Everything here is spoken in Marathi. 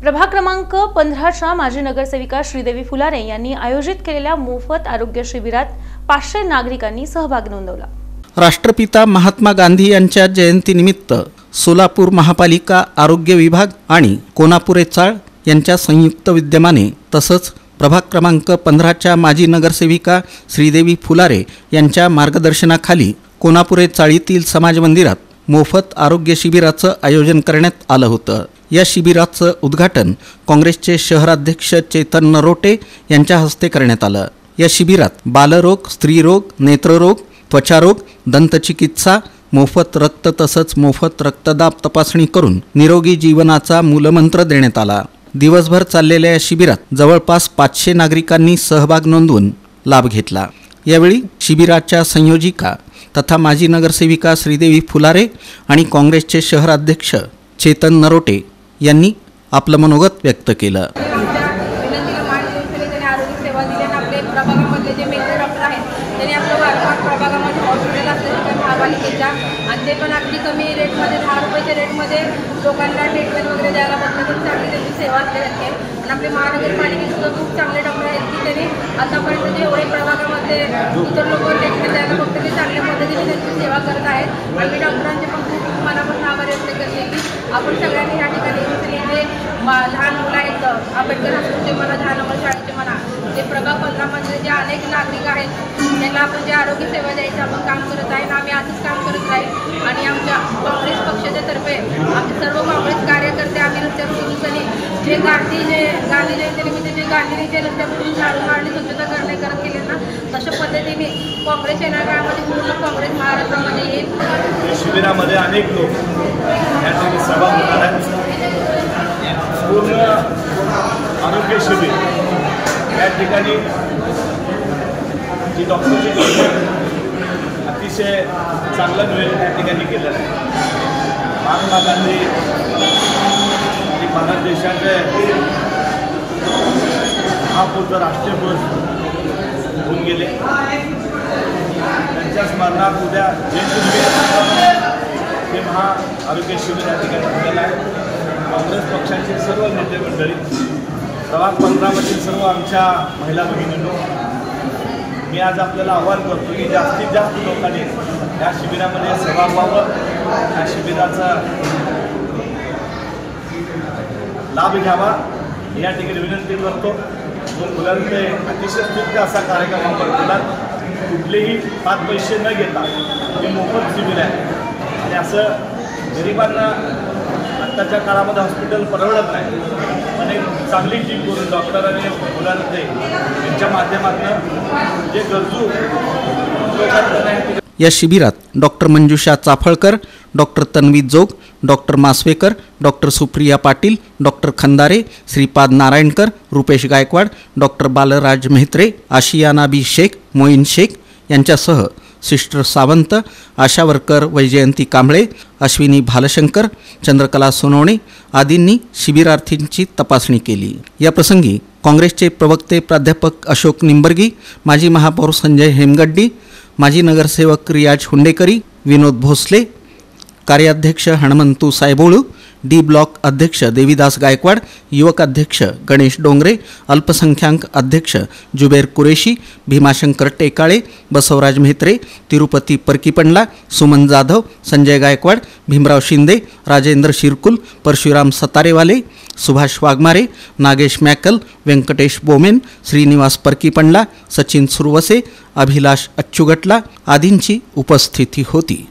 प्रभाग क्रमांक 15च्या माजी नगरसेविका श्रीदेवी फुलारे यांनी आयोजित केलेल्या मोफत आरोग्य शिबिरात 500 नागरिकांनी सहभाग नोंदवला। राष्ट्रपिता महात्मा गांधी यांच्या जयंतीनिमित्त सोलापूर महापालिका आरोग्य विभाग आणि कोनापुरे चाळ यांच्या संयुक्त विद्यमाने तसंच प्रभाग क्रमांक 15च्या माजी नगरसेविका श्रीदेवी फुलारे यांच्या मार्गदर्शनाखाली कोनापुरे चाळीतील समाज मंदिरात मोफत आरोग्य शिबिराचं आयोजन करण्यात आलं होतं। या शिबिराचं उद्घाटन काँग्रेसचे शहराध्यक्ष चेतन नरोटे यांच्या हस्ते करण्यात आलं। या शिबिरात बालरोग, स्त्रीरोग, नेत्ररोग, त्वचारोग, दंतचिकित्सा, मोफत रक्त तसंच मोफत रक्तदाब तपासणी करून निरोगी जीवनाचा मूलमंत्र देण्यात आला। दिवसभर चाललेल्या या शिबिरात जवळपास 500 नागरिकांनी सहभाग नोंदवून लाभ घेतला। यावेळी शिबिराच्या संयोजिका तथा माजी नगरसेविका श्रीदेवी फुलारे आणि काँग्रेसचे शहराध्यक्ष चेतन नरोटे यांनी आपलं मनोगत व्यक्त केलं। ते पण अगदी कमी रेटमध्ये 10 रुपयाच्या रेटमध्ये लोकांना ट्रीटमेंट वगैरे द्यायला बघतात। चांगली त्यांची सेवा असते आणि आपले महानगरपालिकेत खूप चांगले डॉक्टर आहेत की त्यांनी आतापर्यंत जेवढे प्रभागामध्ये इतर लोक ट्रीटमेंट द्यायला बघतात ते चांगल्या पद्धतीने त्यांची सेवा करत आहेत। आणि डॉक्टरांचे पण खूप मनापासून आभार व्यक्त करते की आपण सगळ्यांनी या ठिकाणी जे लहान मुलं आहेत आंबेडकर हायस्कूलचे म्हणा, 10 नंबर शाळेचे म्हणा, जे प्रभाग 15मध्ये जे अनेक नागरिक आहेत त्यांना आपण जे आरोग्य सेवा द्यायचं आपण काम करत आहे आम्ही आजच काम करत राहील। आणि आमच्या काँग्रेस पक्षाच्या तर्फे आमचे सर्व काँग्रेस कार्यकर्ते आम्ही रस्त्यावर पोलिसांनी जे गांधी जयंतीनिमित्त जे गांधींनी रस्त्यावरून झाडू मारणी स्वच्छता करत केले ना तशा पद्धतीने काँग्रेस येणाऱ्या काळामध्ये पूर्ण काँग्रेस महाराष्ट्रामध्ये येईल। शिबिरामध्ये अनेक लोक या ठिकाणी सहभाग होणार आहेत। पूर्ण आरोग्य शिबिर या ठिकाणी जी डॉक्टरची अतिशय चांगलं नियोजन या ठिकाणी केलेलं आहे। महात्मा गांधी आणि भारत देशाचे महापुरुष राष्ट्रीय पुरुष होऊन गेले, त्यांच्या स्मरणार्थ उद्या हे महा आरोग्य शिबिर या ठिकाणी ठेवलेलं आहे। काँग्रेस पक्षाचे सर्व नेते मंडळी, प्रभाग 15मधील सर्व आमच्या महिला भगिनींनो, मी आज आपल्याला आवाहन करतो की जास्तीत जास्त लोकांनी या शिबिरामध्ये सहभाग व्हावं, या शिबिराचा लाभ घ्यावा या ठिकाणी विनंती करतो। मुलांचे अतिशय स्तुत्य असा कार्यक्रम आपण केला, कुठलेही 5 पैसे न घेता हे मोफत शिबिर आहे। आणि असं गरिबांना आत्ताच्या काळामध्ये हॉस्पिटल परवडत नाही, पण एक चांगली टीम करून डॉक्टर आणि मुलांचे यांच्या माध्यमातून जे गरजू लोकांना या शिबिरात doctor Manjusha Chaphalkar, doctor Tanvi Jog, doctor Maswekar, doctor Supriya Patil, doctor Khandare, Shripad Narayankar, Rupesh Gaikwad, doctor Balraj Mehtre, Ashiyana B Shaikh, Moin Shaikh यांच्यासह sister Sawant, ASHA worker Vaijayanti Kamble, Ashwini Bhalshankar, Chandrakala Sonawane आदींनी शिबिरार्थींची तपासणी केली। या प्रसंगी काँग्रेसचे प्रवक्ते प्राध्यापक अशोक निंबर्गी, माजी महापौर संजय हेमगड्डी, माजी नगरसेवक रियाज हुंडेकरी, विनोद भोसले, कार्याध्यक्ष हनुमंतू सायबोळू, डी ब्लॉक अध्यक्ष देवीदास गायकवाड, युवक अध्यक्ष गणेश डोंगरे, अल्पसंख्याक अध्यक्ष जुबेर कुरेशी, भीमाशंकर टेकाळे, बसवराज मेहत्रे, तिरुपती परकीपंडला, सुमन जाधव, संजय गायकवाड, भीमराव शिंदे, राजेंद्र शिरकुल, परशुराम सतारेवाले, सुभाष वाघमारे, नागेश मॅकल, व्यंकटेश बोमेन, श्रीनिवास परकीपंडला, सचिन सुरवसे, अभिलाष अच्चुगटला आदींची उपस्थिती होती।